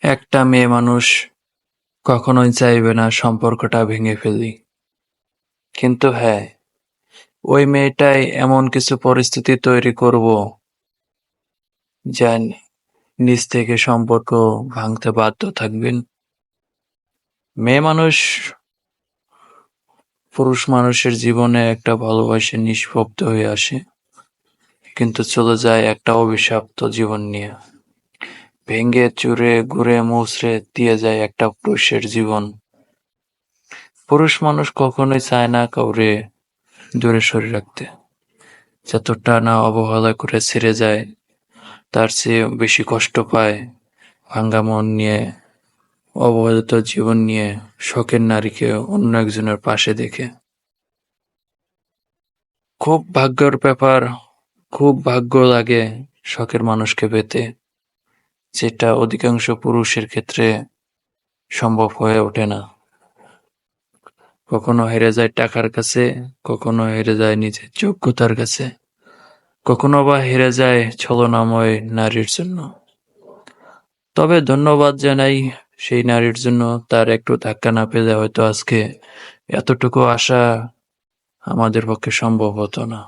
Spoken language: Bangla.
একটা মেয়ে মানুষ কখনোই চাইবে না সম্পর্কটা ভেঙে ফেলি, কিন্তু হ্যাঁ, ওই মেয়েটাই এমন কিছু পরিস্থিতি তৈরি করব যা নিজ থেকে সম্পর্ক ভাঙতে বাধ্য থাকবেন। মেয়ে মানুষ পুরুষ মানুষের জীবনে একটা ভালোবাসে নিষ্পপ্ত হয়ে আসে, কিন্তু চলে যায় একটা অভিশপ্ত জীবন নিয়ে। ভেঙে চুরে ঘুরে মুচড়ে দিয়ে যায় একটা পুরুষের জীবন। পুরুষ মানুষ কখনোই চায় না কাউরে দূরে সরে রাখতে। যতটা না অবহেলা করে ছেড়ে যায়, তার চেয়ে বেশি কষ্ট পায় ভাঙ্গা মন নিয়ে, অবহেলিত জীবন নিয়ে, শখের নারীকে অন্য একজনের পাশে দেখে। খুব ভাগ্যের ব্যাপার, খুব ভাগ্য লাগে শখের মানুষকে পেতে, যেটা অধিকাংশ পুরুষের ক্ষেত্রে সম্ভব হয়ে ওঠে না। কখনো হেরে যায় টাকার কাছে, কখনো হেরে যায় নিজের যোগ্যতার কাছে, কখনো বা হেরে যায় ছলনাময় নারীর জন্য। তবে ধন্যবাদ জানাই সেই নারীর জন্য, তার একটু ধাক্কা না পেলে হয়তো আজকে এতটুকু আশা আমাদের পক্ষে সম্ভব হতো না।